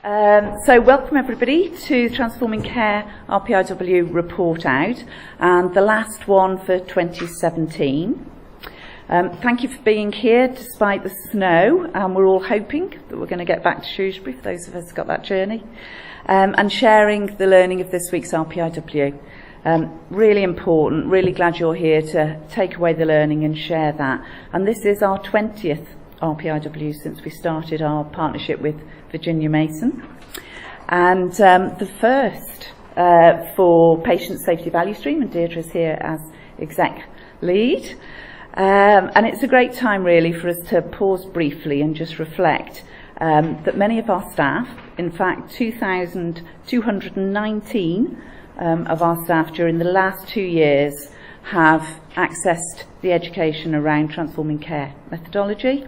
So welcome everybody to Transforming Care RPIW report out, and the last one for 2017. Thank you for being here despite the snow, and we're all hoping that we're going to get back to Shrewsbury for those of us who got that journey, and sharing the learning of this week's RPIW. Really important, really glad you're here to take away the learning and share that. And this is our 20th RPIW since we started our partnership with Virginia Mason, and the first for Patient Safety Value Stream, and Deirdre's here as exec lead, and it's a great time really for us to pause briefly and just reflect that many of our staff, in fact 2,219 of our staff during the last 2 years, have accessed the education around transforming care methodology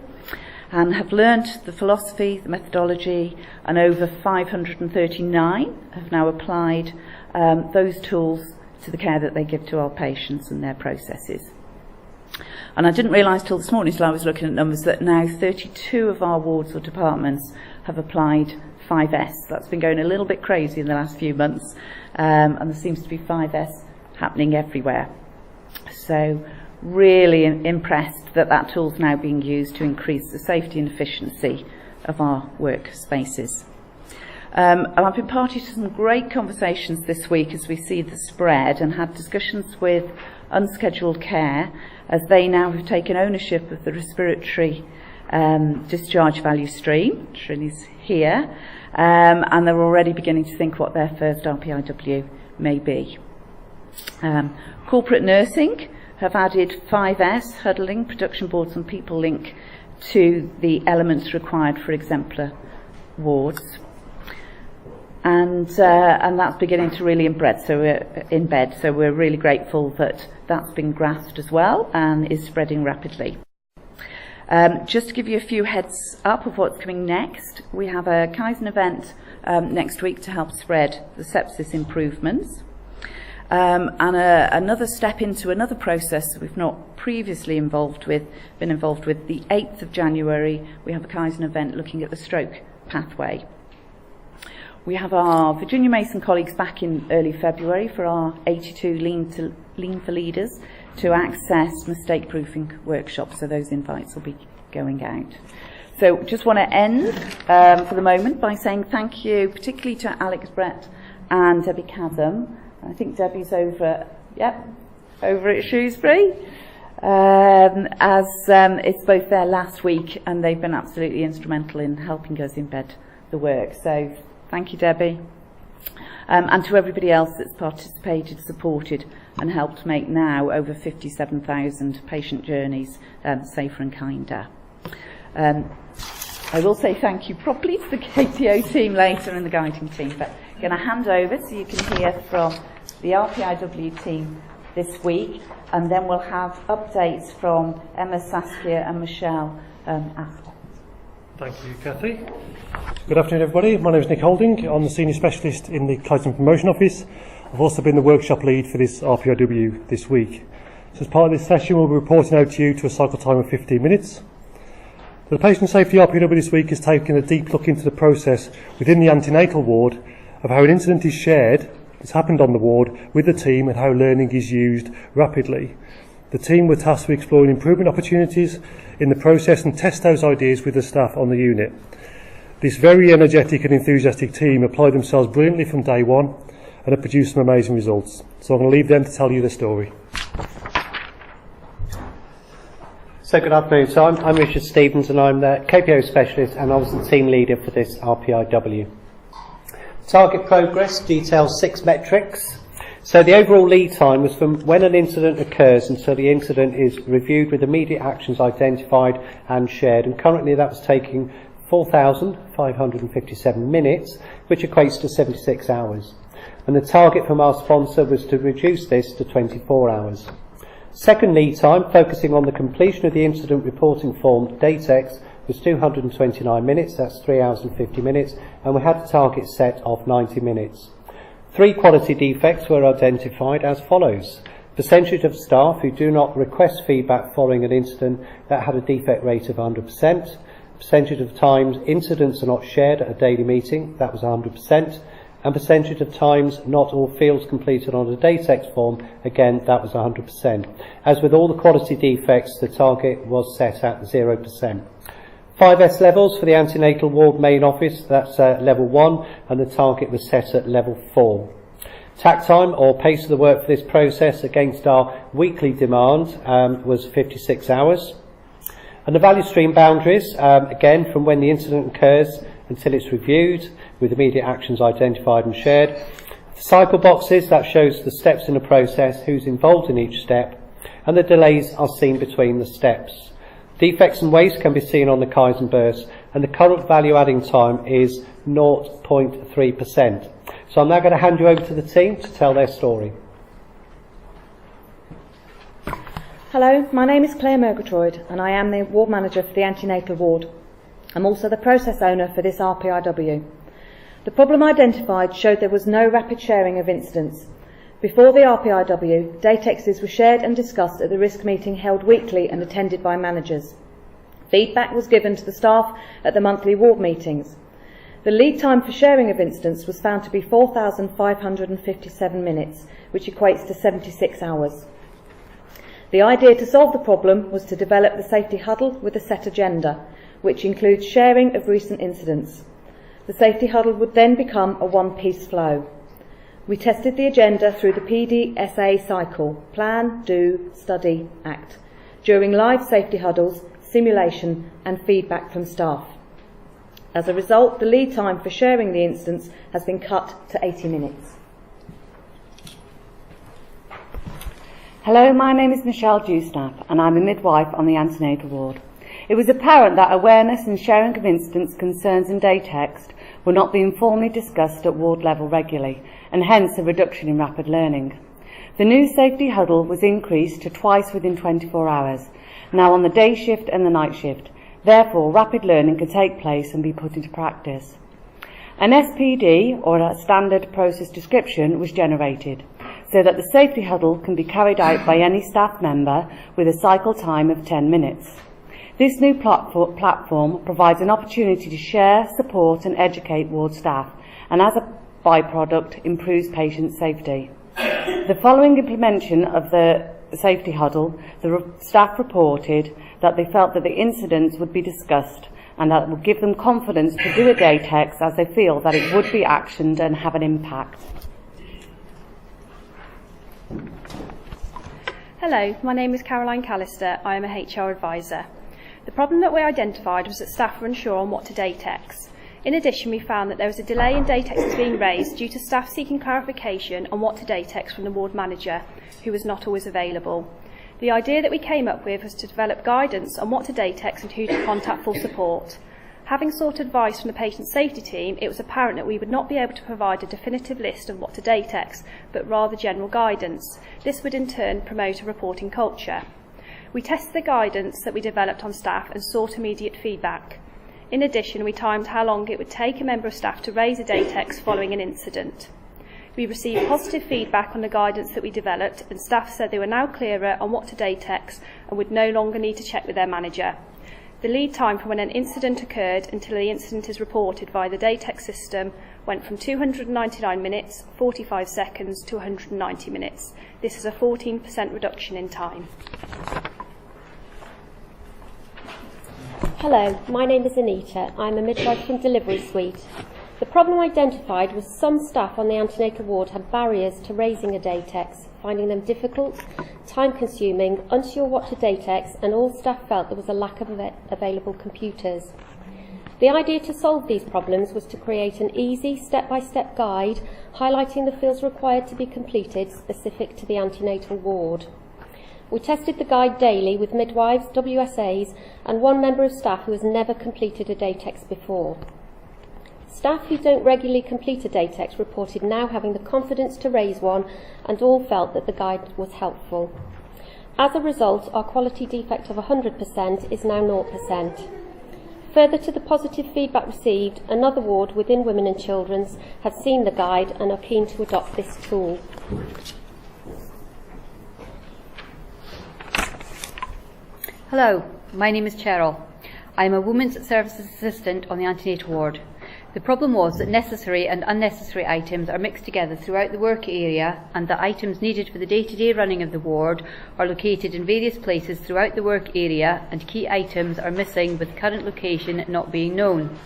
and have learnt the philosophy, the methodology, and over 539 have now applied those tools to the care that they give to our patients and their processes. And I didn't realise till this morning, till I was looking at numbers, that now 32 of our wards or departments have applied 5S. That's been going a little bit crazy in the last few months, and there seems to be 5S happening everywhere. So really impressed that that tool's now being used to increase the safety and efficiency of our workspaces. And I've been party to some great conversations this week as we see the spread, and had discussions with unscheduled care, as they now have taken ownership of the respiratory discharge value stream. Trini's here, and they're already beginning to think what their first RPIW may be. Corporate nursing have added 5S, huddling, production boards and people link to the elements required for exemplar wards. And that's beginning to really embed, so we're really grateful that that's been grasped as well and is spreading rapidly. Just to give you a few heads up of what's coming next, we have a Kaizen event next week to help spread the sepsis improvements. And another step into another process that we've not previously been involved with, the 8th of January, we have a Kaizen event looking at the stroke pathway. We have our Virginia Mason colleagues back in early February for our 82 Lean for Leaders to access mistake-proofing workshops, so those invites will be going out. So just want to end for the moment by saying thank you particularly to Alex Brett and Debbie Chasm. I think Debbie's over at Shrewsbury, as it's both their last week and they've been absolutely instrumental in helping us embed the work. So thank you, Debbie. And to everybody else that's participated, supported and helped make now over 57,000 patient journeys safer and kinder. I will say thank you properly to the KPO team later and the guiding team, but I'm going to hand over so you can hear from the RPIW team this week, and then we'll have updates from Emma, Saskia and Michelle after. Thank you, Kathy. Good afternoon, everybody. My name is Nick Holding. I'm the Senior Specialist in the Kaizen Promotion Office. I've also been the workshop lead for this RPIW this week. So as part of this session, we'll be reporting out to you to a cycle time of 15 minutes. The Patient Safety RPIW this week has taken a deep look into the process within the antenatal ward of how an incident is shared, that's happened on the ward, with the team, and how learning is used rapidly. The team were tasked with exploring improvement opportunities in the process and test those ideas with the staff on the unit. This very energetic and enthusiastic team applied themselves brilliantly from day one and have produced some amazing results. So I'm going to leave them to tell you the story. So good afternoon. So I'm Richard Stevens, and I'm the KPO specialist, and I was the team leader for this RPIW. Target progress details 6 metrics. So the overall lead time was from when an incident occurs until the incident is reviewed with immediate actions identified and shared, and currently that was taking 4,557 minutes, which equates to 76 hours. And the target from our sponsor was to reduce this to 24 hours. Second lead time, focusing on the completion of the incident reporting form DATEX, was 229 minutes, that's 3 hours and 50 minutes, and we had a target set of 90 minutes. 3 quality defects were identified as follows. Percentage of staff who do not request feedback following an incident that had a defect rate of 100%. Percentage of times incidents are not shared at a daily meeting, that was 100%. And percentage of times not all fields completed on a DATEX form, again, that was 100%. As with all the quality defects, the target was set at 0%. 5S levels for the antenatal ward main office, that's level 1, and the target was set at level 4. Tack time, or pace of the work for this process against our weekly demand, was 56 hours. And the value stream boundaries, again, from when the incident occurs until it's reviewed, with immediate actions identified and shared. The cycle boxes, that shows the steps in the process, who's involved in each step, and the delays are seen between the steps. Defects and waste can be seen on the Kaizen burst, and the current value adding time is 0.3%. So I'm now going to hand you over to the team to tell their story. Hello, my name is Claire Murgatroyd and I am the ward manager for the antenatal ward. I'm also the process owner for this RPIW. The problem identified showed there was no rapid sharing of incidents. Before the RPIW, DATEXs were shared and discussed at the risk meeting held weekly and attended by managers. Feedback was given to the staff at the monthly ward meetings. The lead time for sharing of incidents was found to be 4,557 minutes, which equates to 76 hours. The idea to solve the problem was to develop the safety huddle with a set agenda, which includes sharing of recent incidents. The safety huddle would then become a one-piece flow. We tested the agenda through the PDSA cycle, plan, do, study, act, during live safety huddles, simulation and feedback from staff. As a result, the lead time for sharing the incidents has been cut to 80 minutes. Hello, my name is Michelle Dewsnap and I'm a midwife on the antenatal ward. It was apparent that awareness and sharing of incidents, concerns and DATEX were not being formally discussed at ward level regularly, and hence a reduction in rapid learning. The new safety huddle was increased to twice within 24 hours, now on the day shift and the night shift. Therefore, rapid learning can take place and be put into practice. An SPD, or a standard process description, was generated, so that the safety huddle can be carried out by any staff member with a cycle time of 10 minutes. This new platform provides an opportunity to share, support and educate ward staff, and as a byproduct improves patient safety. The following implementation of the safety huddle, the staff reported that they felt that the incidents would be discussed and that it would give them confidence to do a DATEX as they feel that it would be actioned and have an impact. Hello, my name is Caroline Callister. I am a HR advisor. The problem that we identified was that staff were unsure on what to DATEX. In addition, we found that there was a delay in DATEXs being raised due to staff seeking clarification on what to DATEX from the ward manager, who was not always available. The idea that we came up with was to develop guidance on what to DATEX and who to contact for support. Having sought advice from the patient safety team, it was apparent that we would not be able to provide a definitive list of what to DATEX, but rather general guidance. This would in turn promote a reporting culture. We tested the guidance that we developed on staff and sought immediate feedback. In addition, we timed how long it would take a member of staff to raise a DATEX following an incident. We received positive feedback on the guidance that we developed, and staff said they were now clearer on what to DATEX and would no longer need to check with their manager. The lead time from when an incident occurred until the incident is reported via the DATEX system went from 299 minutes, 45 seconds to 190 minutes. This is a 14% reduction in time. Hello, my name is Anita. I'm a midwife from Delivery Suite. The problem identified was some staff on the antenatal ward had barriers to raising a DATEX, finding them difficult, time-consuming, unsure what to DATEX, and all staff felt there was a lack of available computers. The idea to solve these problems was to create an easy step-by-step guide highlighting the fields required to be completed specific to the antenatal ward. We tested the guide daily with midwives, WSAs and one member of staff who has never completed a DATEX before. Staff who don't regularly complete a DATEX reported now having the confidence to raise one, and all felt that the guide was helpful. As a result, our quality defect of 100% is now 0%. Further to the positive feedback received, another ward within Women and Children's has seen the guide and are keen to adopt this tool. Hello, my name is Cheryl. I am a Women's Services Assistant on the Antenatal Ward. The problem was that necessary and unnecessary items are mixed together throughout the work area, and that items needed for the day-to-day running of the ward are located in various places throughout the work area, and key items are missing with current location not being known.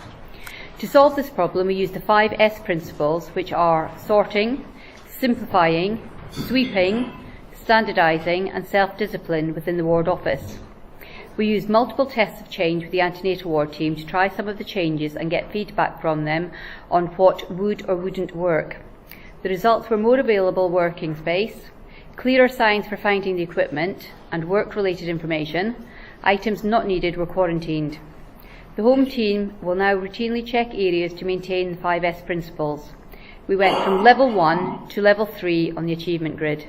To solve this problem, we use the 5 S principles, which are sorting, simplifying, sweeping, standardising and self-discipline within the ward office. We used multiple tests of change with the Antenatal Ward team to try some of the changes and get feedback from them on what would or wouldn't work. The results were more available working space, clearer signs for finding the equipment and work-related information. Items not needed were quarantined. The home team will now routinely check areas to maintain the 5S principles. We went from level 1 to level 3 on the achievement grid.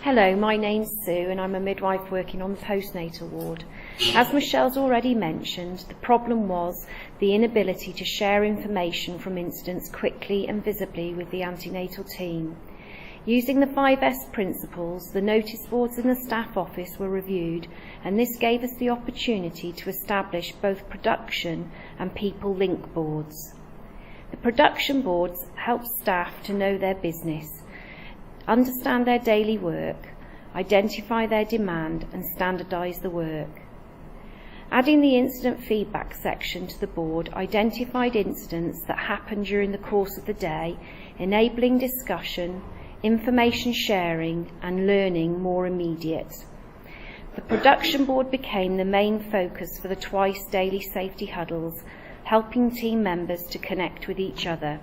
Hello, my name's Sue and I'm a midwife working on the postnatal ward. As Michelle's already mentioned, the problem was the inability to share information from incidents quickly and visibly with the antenatal team. Using the 5S principles, the notice boards in the staff office were reviewed, and this gave us the opportunity to establish both production and people link boards. The production boards help staff to know their business, understand their daily work, identify their demand and standardise the work. Adding the incident feedback section to the board identified incidents that happened during the course of the day, enabling discussion, information sharing and learning more immediate. The production board became the main focus for the twice daily safety huddles, helping team members to connect with each other.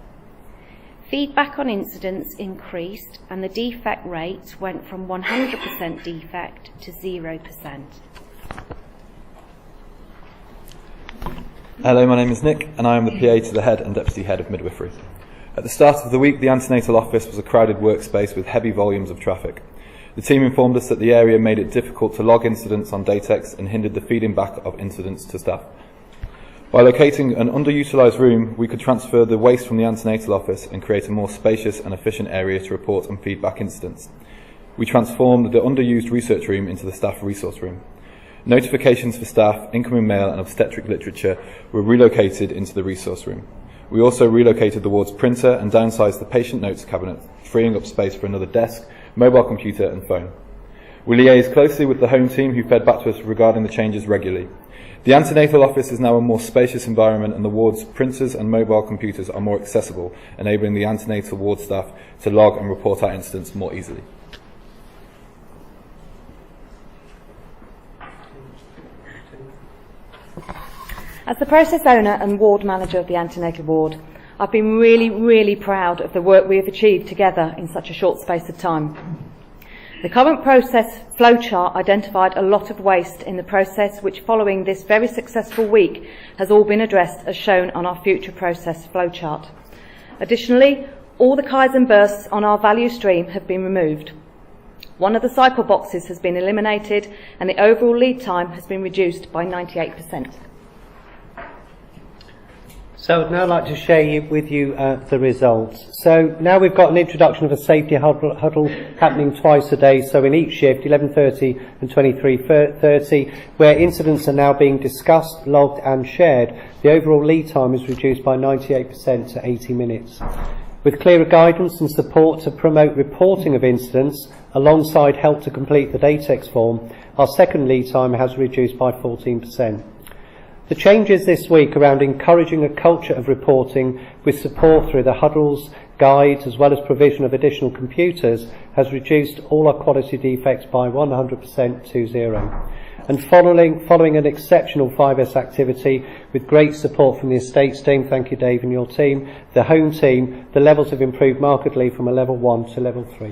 Feedback on incidents increased and the defect rate went from 100% defect to 0%. Hello, my name is Nick and I am the PA to the Head and Deputy Head of Midwifery. At the start of the week, the antenatal office was a crowded workspace with heavy volumes of traffic. The team informed us that the area made it difficult to log incidents on Datex and hindered the feeding back of incidents to staff. By locating an underutilised room, we could transfer the waste from the antenatal office and create a more spacious and efficient area to report and feedback incidents. We transformed the underused research room into the staff resource room. Notifications for staff, incoming mail and obstetric literature were relocated into the resource room. We also relocated the ward's printer and downsized the patient notes cabinet, freeing up space for another desk, mobile computer and phone. We liaised closely with the home team who fed back to us regarding the changes regularly. The antenatal office is now a more spacious environment and the ward's printers and mobile computers are more accessible, enabling the antenatal ward staff to log and report out incidents more easily. As the process owner and ward manager of the antenatal ward, I've been really proud of the work we have achieved together in such a short space of time. The current process flowchart identified a lot of waste in the process, which following this very successful week has all been addressed as shown on our future process flowchart. Additionally, all the Kaizen bursts on our value stream have been removed. One of the cycle boxes has been eliminated and the overall lead time has been reduced by 98%. So I'd now like to share with you the results. So now we've got an introduction of a safety huddle happening twice a day, so in each shift, 11:30 and 23:30, where incidents are now being discussed, logged and shared. The overall lead time is reduced by 98% to 80 minutes. With clearer guidance and support to promote reporting of incidents, alongside help to complete the Datex form, our second lead time has reduced by 14%. The changes this week around encouraging a culture of reporting with support through the huddles, guides as well as provision of additional computers has reduced all our quality defects by 100% to 0. And following an exceptional 5S activity with great support from the estates team, thank you Dave and your team, the home team, the levels have improved markedly from a level 1 to level 3.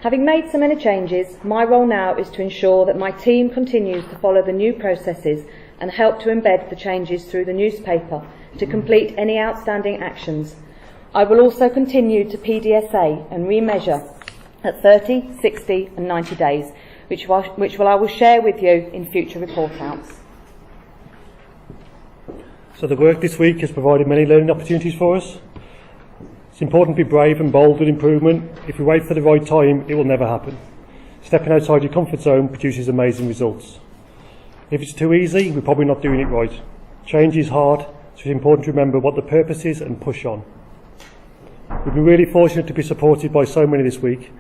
Having made so many changes, my role now is to ensure that my team continues to follow the new processes and help to embed the changes through the newspaper to complete any outstanding actions. I will also continue to PDSA and remeasure at 30, 60 and 90 days, which I will share with you in future report outs. So the work this week has provided many learning opportunities for us. It's important to be brave and bold with improvement. If we wait for the right time, it will never happen. Stepping outside your comfort zone produces amazing results. If it's too easy, we're probably not doing it right. Change is hard, so it's important to remember what the purpose is and push on. We've been really fortunate to be supported by so many this week.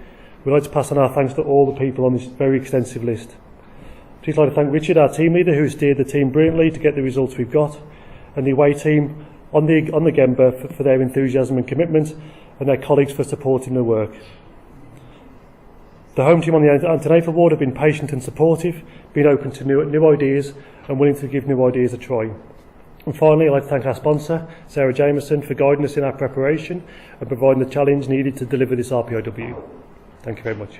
We'd like to pass on our thanks to all the people on this very extensive list. I'd particularly like to thank Richard, our team leader, who steered the team brilliantly to get the results we've got, and the away team on the Gemba for their enthusiasm and commitment, and their colleagues for supporting the work. The home team on the Antenatal ward have been patient and supportive, being open to new ideas and willing to give new ideas a try. And finally, I'd like to thank our sponsor, Sarah Jameson, for guiding us in our preparation and providing the challenge needed to deliver this RPIW. Thank you very much.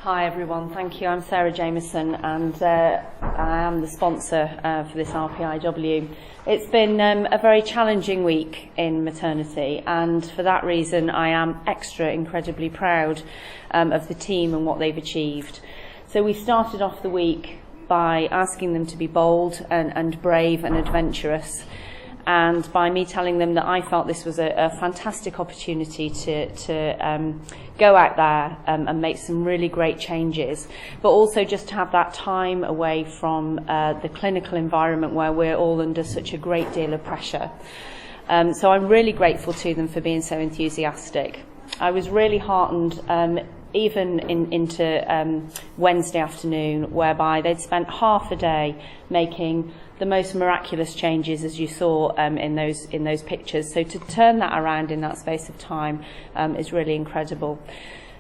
Hi everyone, thank you. I'm Sarah Jameson and I am the sponsor for this RPIW. It's been a very challenging week in maternity, and for that reason I am incredibly proud of the team and what they've achieved. So we started off the week by asking them to be bold and brave and adventurous, and by me telling them that I felt this was a fantastic opportunity to go out there and make some really great changes, but also just to have that time away from the clinical environment where we're all under such a great deal of pressure. So I'm really grateful to them for being so enthusiastic. I was really heartened even into Wednesday afternoon, whereby they'd spent half a day making the most miraculous changes, as you saw in those pictures. So to turn that around in that space of time is really incredible.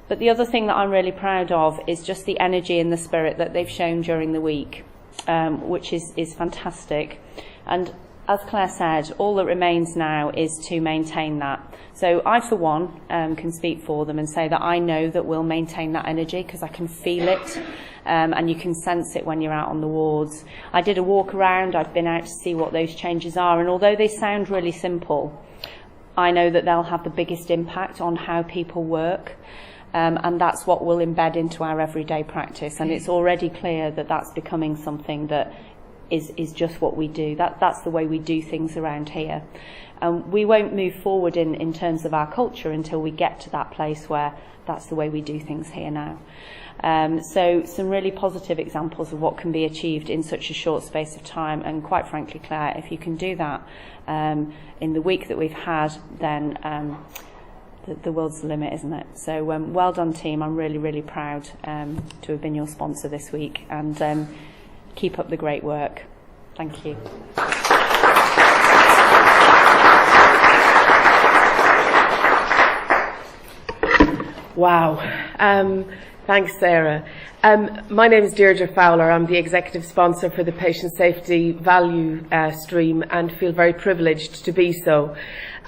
But the other thing that I'm really proud of is just the energy and the spirit that they've shown during the week, which is fantastic. And as Claire said, all that remains now is to maintain that. So I, for one, can speak for them and say that I know that we'll maintain that energy, because I can feel it, and you can sense it when you're out on the wards. I did a walk around, I've been out to see what those changes are, and although they sound really simple, I know that they'll have the biggest impact on how people work, and that's what we'll embed into our everyday practice. And it's already clear that that's becoming something that is just what we do. That's the way we do things around here. We won't move forward in terms of our culture until we get to that place where that's the way we do things here now. So some really positive examples of what can be achieved in such a short space of time, and quite frankly, Claire, if you can do that in the week that we've had, then the world's the limit, isn't it? So well done team, I'm really, really proud to have been your sponsor this week, and keep up the great work. Thank you. Wow. Thanks, Sarah. My name is Deirdre Fowler. I'm the executive sponsor for the Patient Safety Value Stream, and feel very privileged to be so.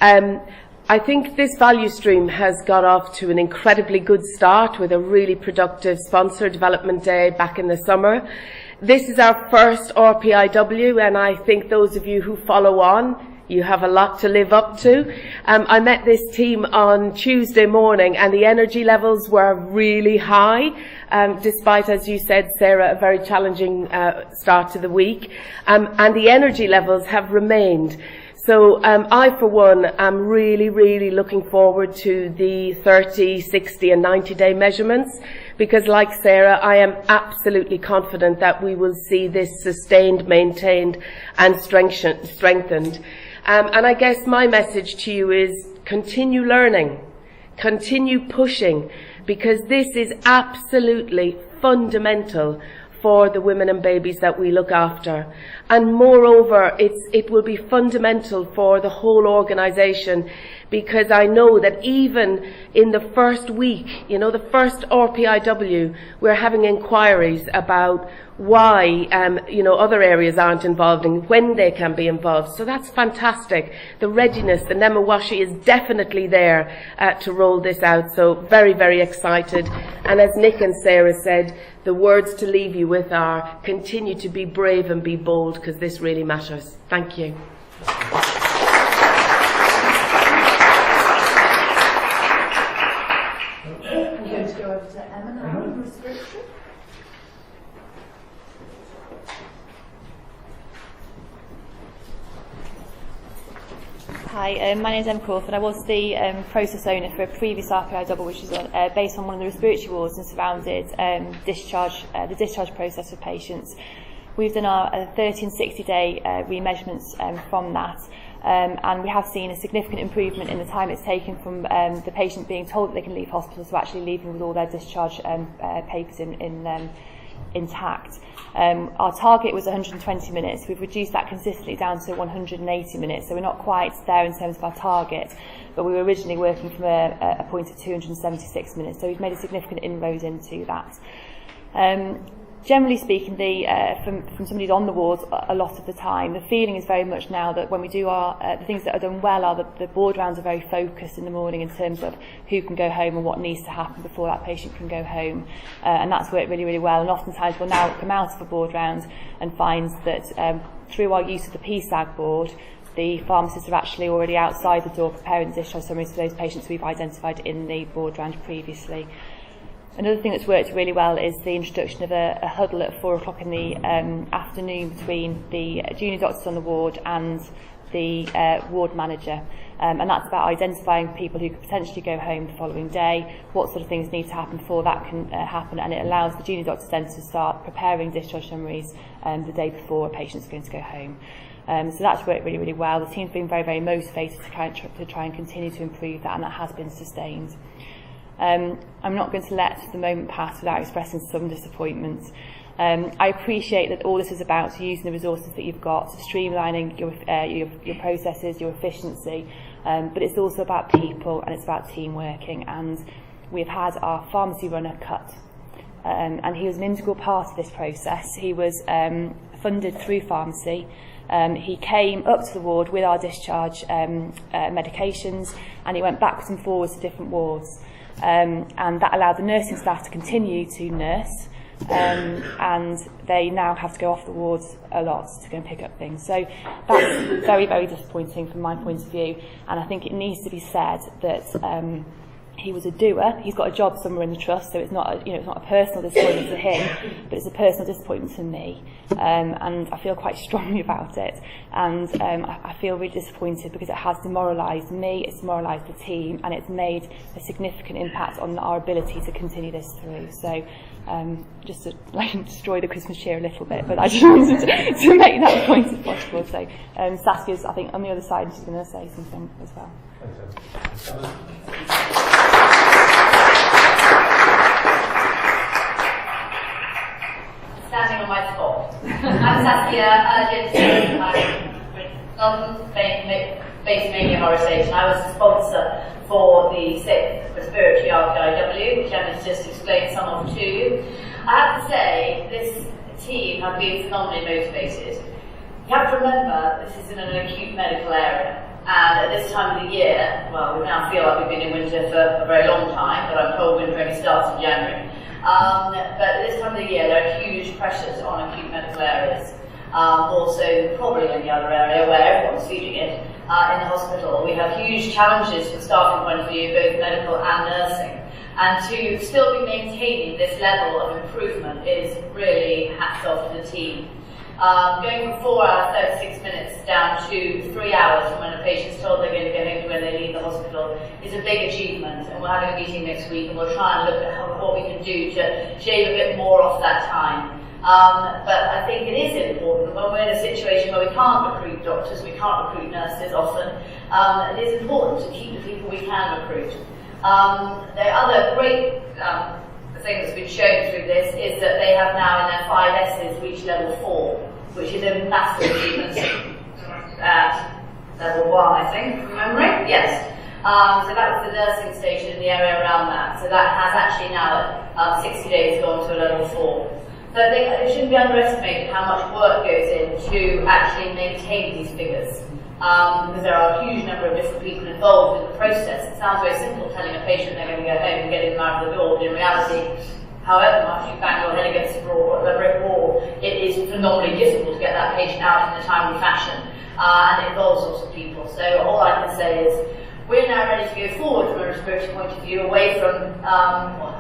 I think this value stream has got off to an incredibly good start with a really productive sponsor development day back in the summer. This is our first RPIW, and I think those of you who follow on, you have a lot to live up to. I met this team on Tuesday morning, and the energy levels were really high, despite, as you said, Sarah, a very challenging start to the week. And the energy levels have remained. So I, for one, am really, really looking forward to the 30, 60 and 90-day measurements, because like Sarah, I am absolutely confident that we will see this sustained, maintained and strengthened. And I guess my message to you is continue learning, continue pushing, because this is absolutely fundamental for the women and babies that we look after. And moreover, it will be fundamental for the whole organisation, because I know that even in the first week, the first RPIW, we're having inquiries about why, other areas aren't involved and when they can be involved. So that's fantastic. The readiness, the Nemawashi is definitely there to roll this out. So very, very excited. And as Nick and Sarah said, the words to leave you with are continue to be brave and be bold, because this really matters. Thank you. I'm going to go over to Hi, my name is Emma Crawford. I was the process owner for a previous RPI double, which is based on one of the respiratory wards and surrounded the discharge process for patients. We've done our 30 and 60-day remeasurements from that, and we have seen a significant improvement in the time it's taken from the patient being told that they can leave hospital to actually leaving with all their discharge papers intact. Our target was 120 minutes. We've reduced that consistently down to 180 minutes, so we're not quite there in terms of our target, but we were originally working from a point of 276 minutes, so we've made a significant inroad into that. Generally speaking, from somebody who's on the wards a lot of the time, the feeling is very much now that when we do the things that are done well are that the board rounds are very focused in the morning in terms of who can go home and what needs to happen before that patient can go home, and that's worked really, really well. And oftentimes we'll now come out of a board round and find that through our use of the PSAG board, the pharmacists are actually already outside the door preparing discharge summaries for those patients we've identified in the board round previously. Another thing that's worked really well is the introduction of a huddle at 4 o'clock in the afternoon between the junior doctors on the ward and the ward manager. And that's about identifying people who could potentially go home the following day, what sort of things need to happen before that can happen, and it allows the junior doctors then to start preparing discharge summaries the day before a patient's going to go home. So that's worked really, really well. The team's been very, very motivated to try and continue to improve that, and that has been sustained. I'm not going to let the moment pass without expressing some disappointment. I appreciate that all this is about using the resources that you've got, streamlining your processes, your efficiency, but it's also about people and it's about team working. And we've had our pharmacy runner cut, and he was an integral part of this process. He was funded through pharmacy. He came up to the ward with our discharge medications, and he went backwards and forwards to different wards. And that allowed the nursing staff to continue to nurse, and they now have to go off the wards a lot to go and pick up things. So that's very, very disappointing from my point of view, and I think it needs to be said that he was a doer. He's got a job somewhere in the trust, so it's not a personal disappointment to him, but it's a personal disappointment to me, and I feel quite strongly about it. And I feel really disappointed because it has demoralised me, it's demoralised the team, and it's made a significant impact on our ability to continue this through. So just to destroy the Christmas cheer a little bit, but I just wanted to make that point if possible. So Saskia's, I think, on the other side, and she's going to say something as well. Standing on my spot. I'm Saskia Jensen. I'm based mainly at RSH, and I was the sponsor for the 6th Respiratory RPIW, which Emma's just explained some of to you. I have to say, this team have been phenomenally motivated. You have to remember, this is in an acute medical area, and at this time of the year, well, we now feel like we've been in winter for a very long time, but I'm told winter only starts in January. But at this time of the year, there are huge pressures on acute medical areas. Also, probably any other area where everyone's feeling it in the hospital. We have huge challenges from staffing point of view, both medical and nursing. And to still be maintaining this level of improvement is really hats off to the team. Going from 4 hours, 36 minutes down to 3 hours from when a patient's told they're going to go home to when they leave the hospital is a big achievement, and we're having a meeting next week and we'll try and look at what we can do to shave a bit more off that time. But I think it is important when we're in a situation where we can't recruit doctors, we can't recruit nurses often, it is important to keep the people we can recruit. The other great thing that's been shown through this is that they have now in their 5 S's reached level 4, which is a massive achievement at level 1, I think, from memory. Yes. So that was the nursing station in the area around that. So that has actually now at 60 days gone to a level 4. So I think it shouldn't be underestimated how much work goes into actually maintaining these figures. Because there are a huge number of different people involved in the process. It sounds very simple telling a patient they're going to go home and getting them out of the door, but in reality, however much you bang your head against a brick wall, it is phenomenally difficult to get that patient out in a timely fashion, and it involves lots of people. So all I can say is we're now ready to go forward from a respiratory point of view, away from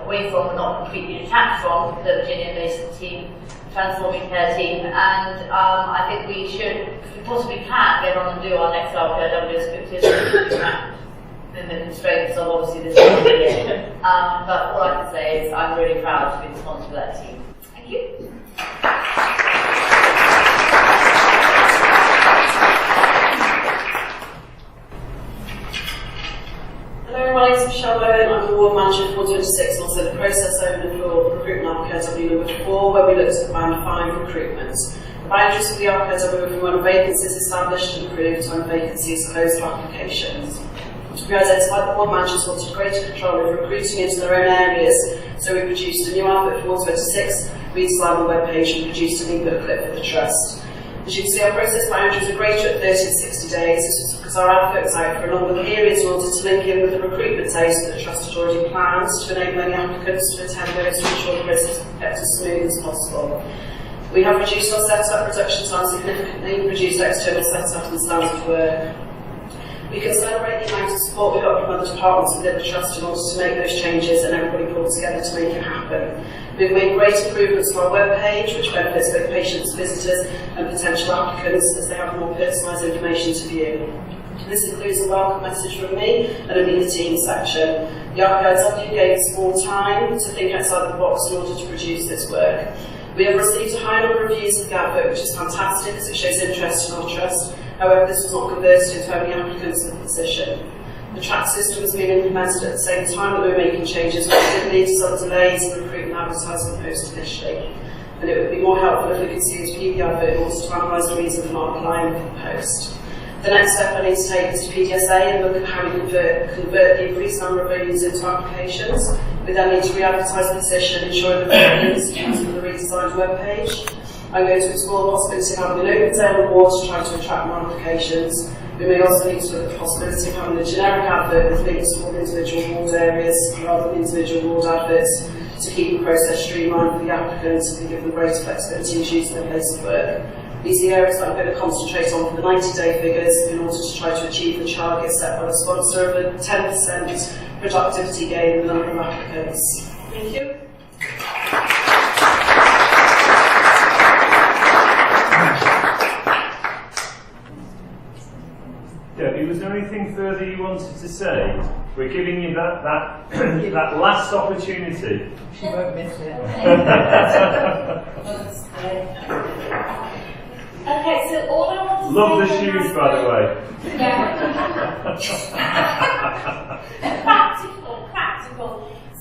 away from, but not completely detached from, the Virginia-based team, Transforming Care team, and I think we should, if we possibly can, get on and do our next RPIW as quickly as we can, within the constraints of obviously this year. But all I can say is I'm really proud to be the sponsor of that team. Thank you. Hello, my name is Michelle Bowen. I'm the Ward Manager for 426 and also the Process Owner for Recruitment RPIW number 4, where we looked at Band 5 recruitment. The boundaries for the RPIW were from when a vacancy is established and approved to when vacancies closed for applications. We identified that Ward Managers wanted greater control over recruiting into their own areas, so we produced a new advert for 426, redesigned the webpage and produced an e-booklet for the Trust. As you can see, our process boundaries are greater at 30 and 60 days. This was because our advert was out for a longer period in order to link in with the recruitment days that the Trust had already planned to enable any applicants to attend those to ensure the process was kept as smooth as possible. We have reduced our setup production time significantly, reduced external setup and standard of work. We can celebrate the amount of support we got from other departments within the Trust in order to make those changes and everybody pulled together to make it happen. We've made great improvements to our webpage, which benefits both patients, visitors and potential applicants as they have more personalised information to view. This includes a welcome message from me and a meet the team section. The RPIW gave us more time to think outside the box in order to produce this work. We have received a high number of views of the advert, which is fantastic as it shows interest in our Trust. However, this was not converted into any applicants for the position. The track system has been implemented at the same time that we were making changes, which did lead to some delays in recruitment advertising post initially. And it would be more helpful if we could see view the advert in order to analyse the reason for not applying for the post. The next step I need to take is to PDSA and look at how we convert the increased number of views into applications. We then need to re-advertise the position, ensuring that the is used for the redesigned webpage. I'm going to explore the possibility of having an open day on the ward to try to attract more applications. We may also need to look at the possibility of having a generic advert with links to all individual ward areas rather than individual ward adverts to keep the process streamlined for the applicants and give them greater flexibility in choosing their place of work. These are the areas that I'm going to concentrate on for the 90-day figures in order to try to achieve the target set by the sponsor of a 10% productivity gain in the number of applicants. Thank you. Debbie, was there anything further you wanted to say? We're giving you that last opportunity. She won't miss it. Okay, so all I want to Love the say shoes, by the way. Yeah. practical.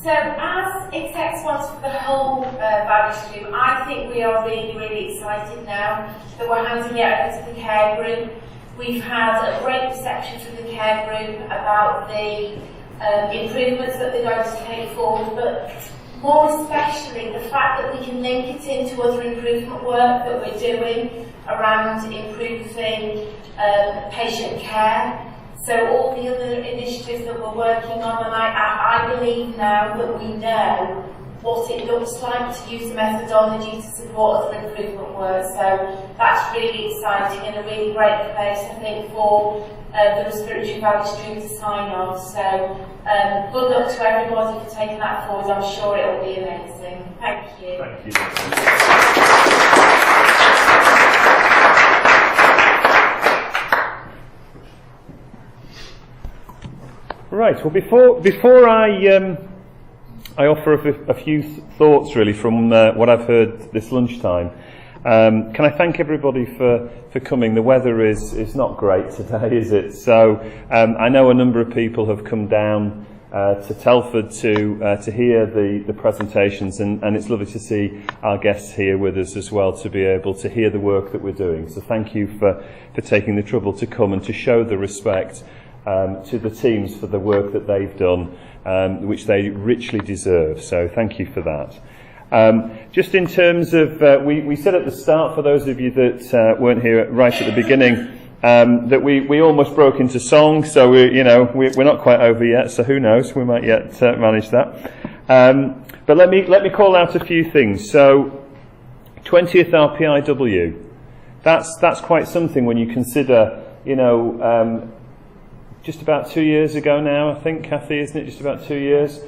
So as exec sponsor for the whole value stream, I think we are really, really excited now that we're handing it over to the care group. We've had a great reception from the care group about the improvements that they're going to take forward, but more especially the fact that we can link it into other improvement work that we're doing around improving patient care. So all the other initiatives that we're working on, and I believe now that we know what it looks like to use the methodology to support other improvement work. So that's really exciting and a really great place, I think, for the respiratory value stream to sign off. So good luck to everybody for taking that forward. I'm sure it will be amazing. Thank you. Thank you. Right. Well, before I offer a few thoughts really from what I've heard this lunchtime. Can I thank everybody for coming? The weather is not great today, is it? So I know a number of people have come down to Telford to hear the presentations, and it's lovely to see our guests here with us as well to be able to hear the work that we're doing. So thank you for taking the trouble to come and to show the respect to the teams for the work that they've done, which they richly deserve. So thank you for that. Just in terms of, we said at the start, for those of you that weren't here right at the beginning, that we almost broke into song. So we're not quite over yet. So who knows? We might yet manage that. But let me call out a few things. So 20th RPIW. That's quite something when you consider, just about 2 years ago now, I think, Kathy, isn't it? Just about 2 years.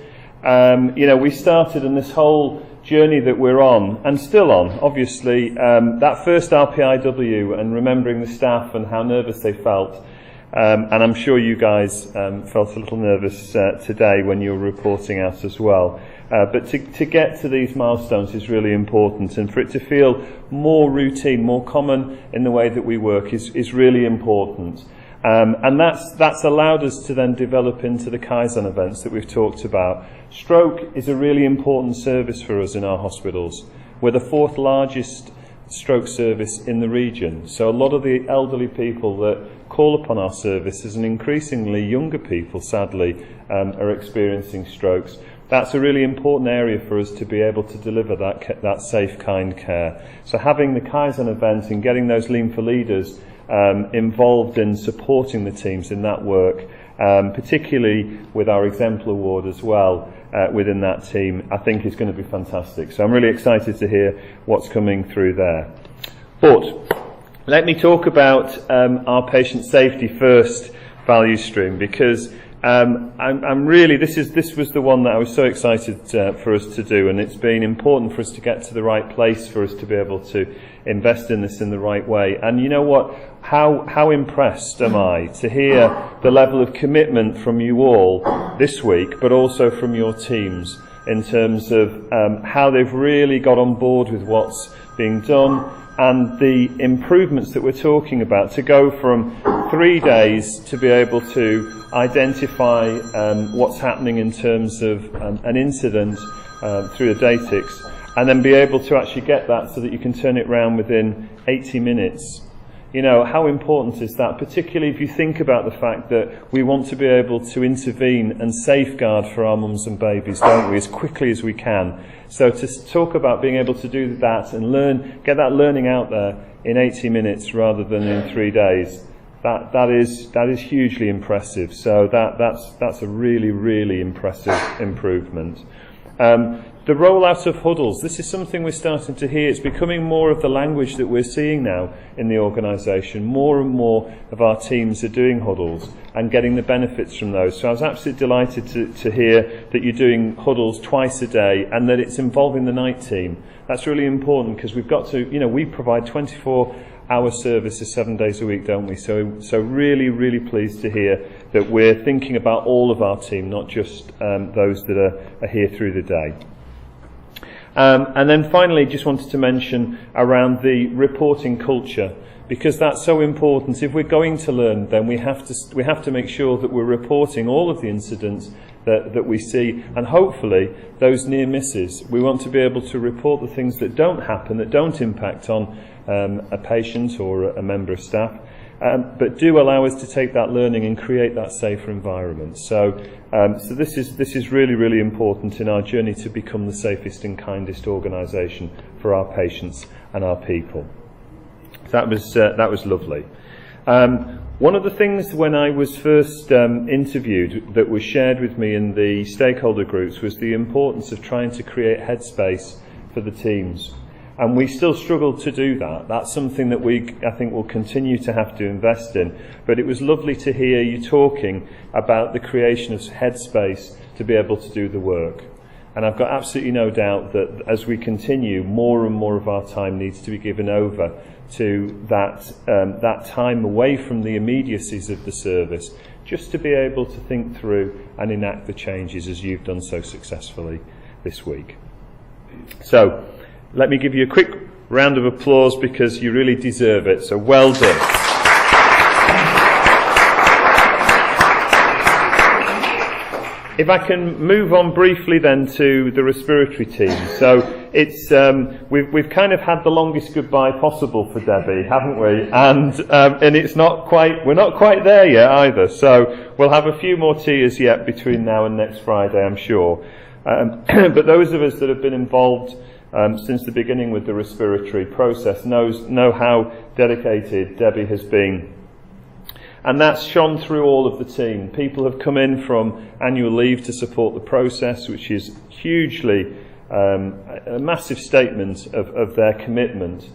You know, we started on this whole journey that we're on, and still on, obviously, that first RPIW and remembering the staff and how nervous they felt. And I'm sure you guys felt a little nervous today when you were reporting out as well. But to get to these milestones is really important, and for it to feel more routine, more common in the way that we work is really important. And that's allowed us to then develop into the Kaizen events that we've talked about. Stroke is a really important service for us in our hospitals. We're the 4th largest stroke service in the region. So a lot of the elderly people that call upon our services, and increasingly younger people, sadly, are experiencing strokes. That's a really important area for us to be able to deliver that safe, kind care. So having the Kaizen event and getting those Lean for Leaders involved in supporting the teams in that work, particularly with our Exemplar Award as well within that team, I think is going to be fantastic. So I'm really excited to hear what's coming through there. But let me talk about our patient safety first value stream, because I'm really, this was the one that I was so excited for us to do, and it's been important for us to get to the right place for us to be able to invest in this in the right way. And you know what? How impressed am I to hear the level of commitment from you all this week, but also from your teams in terms of how they've really got on board with what's being done, and the improvements that we're talking about, to go from 3 days to be able to identify what's happening in terms of an incident through the Datix, and then be able to actually get that so that you can turn it around within 80 minutes. You know, how important is that, particularly if you think about the fact that we want to be able to intervene and safeguard for our mums and babies, don't we, as quickly as we can. So to talk about being able to do that and get that learning out there in 80 minutes rather than in 3 days, that is hugely impressive. So that's a really, really impressive improvement. The rollout of huddles, this is something we're starting to hear. It's becoming more of the language that we're seeing now in the organisation. More and more of our teams are doing huddles and getting the benefits from those. So I was absolutely delighted to hear that you're doing huddles twice a day and that it's involving the night team. That's really important, because we've got to, you know, we provide 24-hour services 7 days a week, don't we? So really, really pleased to hear that we're thinking about all of our team, not just those that are here through the day. And then finally, just wanted to mention around the reporting culture, because that's so important. If we're going to learn, then we have to make sure that we're reporting all of the incidents that we see, and hopefully those near misses. We want to be able to report the things that don't happen, that don't impact on a patient or a member of staff, but do allow us to take that learning and create that safer environment. So this is really, really important in our journey to become the safest and kindest organisation for our patients and our people. That was lovely. One of the things when I was first interviewed that was shared with me in the stakeholder groups was the importance of trying to create headspace for the teams. And we still struggle to do that. That's something that I think will continue to have to invest in. But it was lovely to hear you talking about the creation of headspace to be able to do the work. And I've got absolutely no doubt that as we continue, more and more of our time needs to be given over to that time away from the immediacies of the service, just to be able to think through and enact the changes as you've done so successfully this week. So, let me give you a quick round of applause, because you really deserve it. So well done. If I can move on briefly then to the respiratory team. So it's we've kind of had the longest goodbye possible for Debbie, haven't we? And it's we're not quite there yet either. So we'll have a few more tears yet between now and next Friday, I'm sure. But those of us that have been involved since the beginning with the respiratory process know how dedicated Debbie has been. And that's shone through all of the team. People have come in from annual leave to support the process, which is hugely a massive statement of their commitment.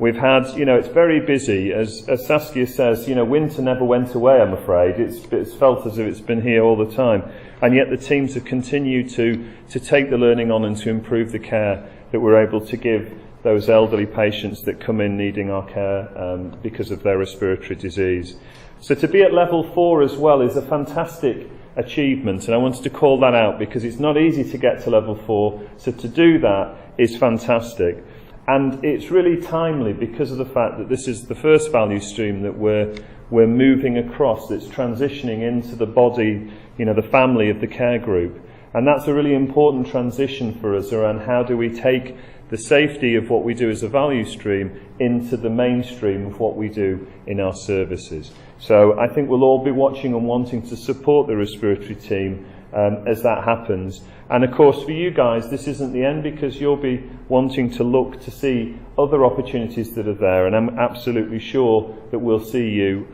We've had, it's very busy. As Saskia says, winter never went away, I'm afraid. It's felt as if it's been here all the time. And yet the teams have continued to take the learning on and to improve the care that we're able to give those elderly patients that come in needing our care because of their respiratory disease. So to be at level 4 as well is a fantastic achievement, and I wanted to call that out because it's not easy to get to level 4, so to do that is fantastic. And it's really timely because of the fact that this is the first value stream that we're moving across, that's transitioning into the body, the family of the care group. And that's a really important transition for us around how do we take the safety of what we do as a value stream into the mainstream of what we do in our services. So I think we'll all be watching and wanting to support the respiratory team as that happens. And of course for you guys this isn't the end, because you'll be wanting to look to see other opportunities that are there, and I'm absolutely sure that we'll see you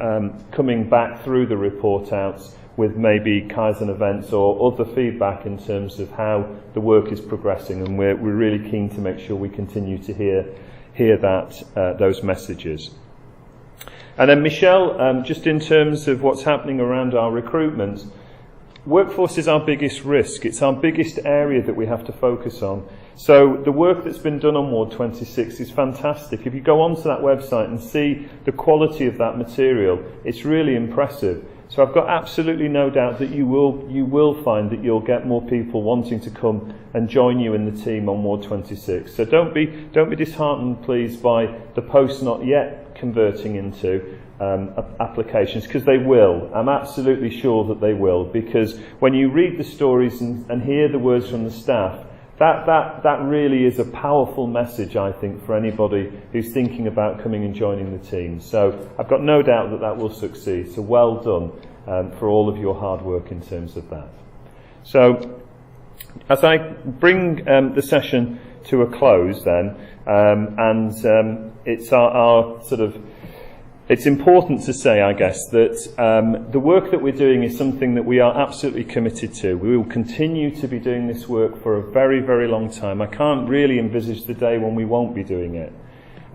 coming back through the report outs with maybe Kaizen events or other feedback in terms of how the work is progressing, and we're really keen to make sure we continue to hear that those messages. And then Michelle, just in terms of what's happening around our recruitment, workforce is our biggest risk. It's our biggest area that we have to focus on. So the work that's been done on Ward 26 is fantastic. If you go onto that website and see the quality of that material, it's really impressive. So I've got absolutely no doubt that you will find that you'll get more people wanting to come and join you in the team on Ward 26. So don't be disheartened, please, by the posts not yet converting into applications, because they will. I'm absolutely sure that they will, because when you read the stories and hear the words from the staff, that really is a powerful message, I think, for anybody who's thinking about coming and joining the team. So I've got no doubt that that will succeed. So well done for all of your hard work in terms of that. So as I bring the session to a close then, it's our sort of, it's important to say, I guess, that the work that we're doing is something that we are absolutely committed to. We will continue to be doing this work for a very, very long time. I can't really envisage the day when we won't be doing it.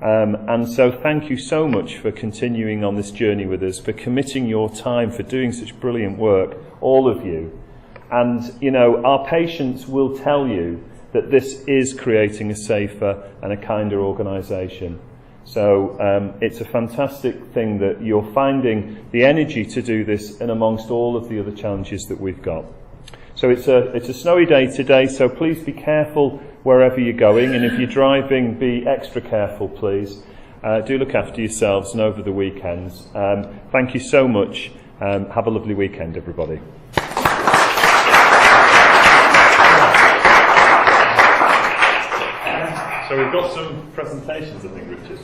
And so thank you so much for continuing on this journey with us, for committing your time, for doing such brilliant work, all of you. And, our patients will tell you that this is creating a safer and a kinder organisation. So it's a fantastic thing that you're finding the energy to do this in amongst all of the other challenges that we've got. So it's a snowy day today, so please be careful wherever you're going, and if you're driving, be extra careful, please. Do look after yourselves and over the weekends. Thank you so much. Have a lovely weekend, everybody. So we've got some presentations, I think, Richard.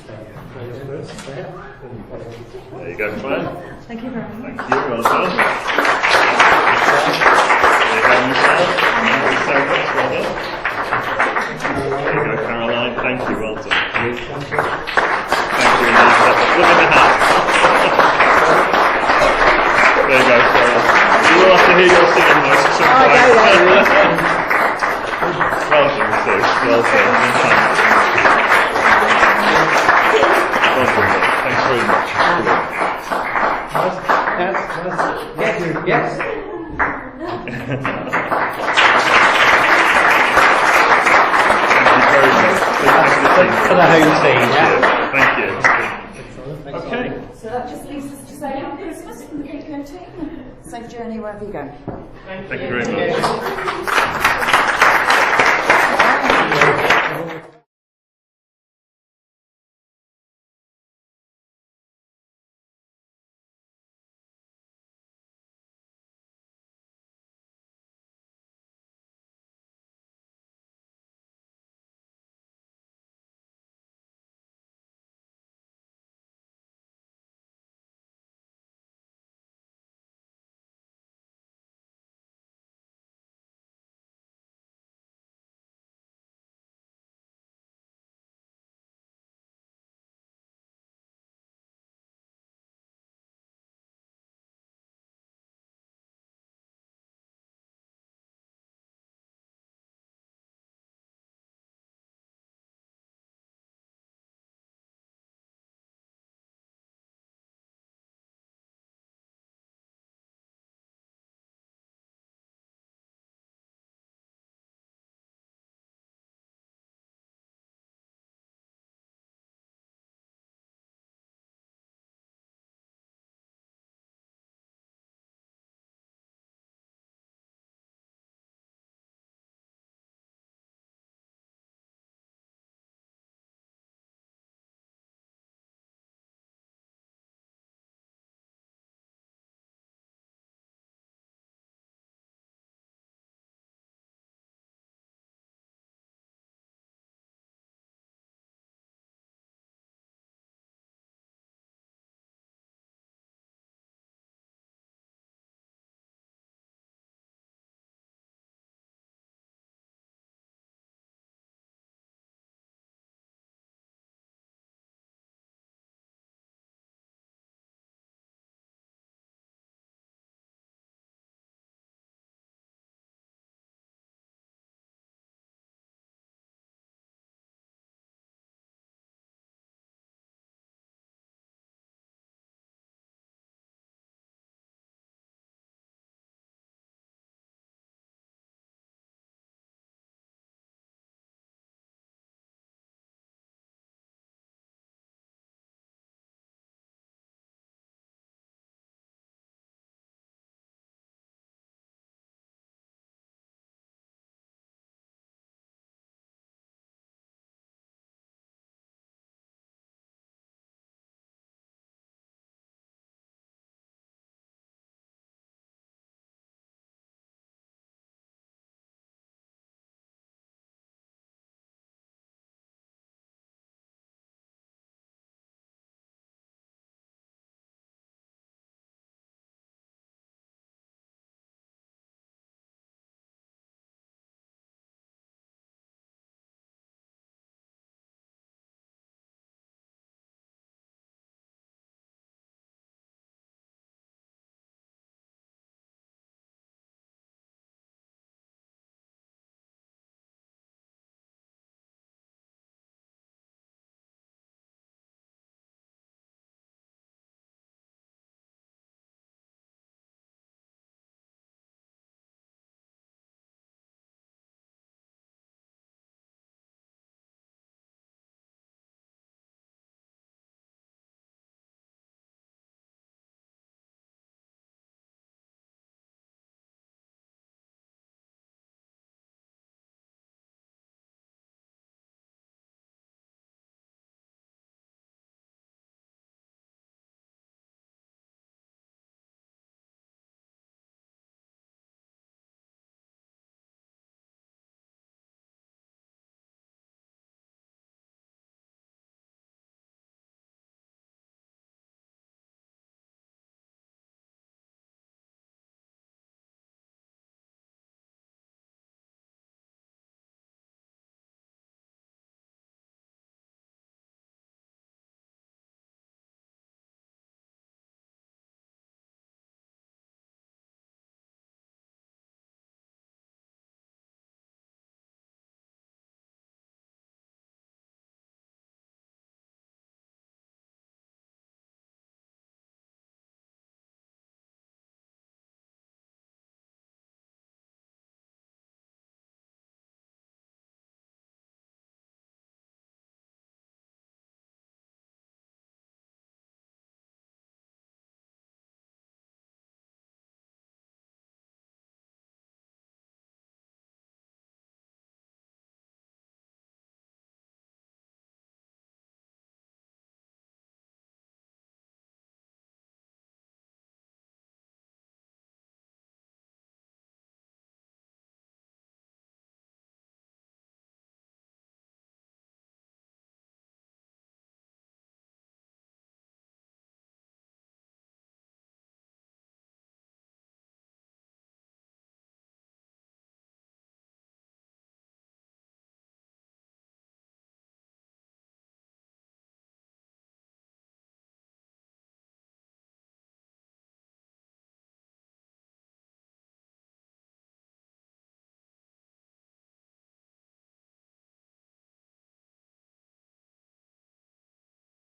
There you go, Claire. Thank you very much. Thank you, well done. There you go, Michelle. Thank you so much, well done. There you go, Caroline. Thank you, well done. Thank you, Elisa. Look at the hat. There you go, Sarah. You will have to hear your singing voice at some point. Well done, Sue. Well done. Well done. Thanks very much. Yes. Thank you very much. For the home team, yeah. Thank you. Okay. So that just leaves us to say Happy Christmas and keep going. Safe journey wherever you go. Thank you very much.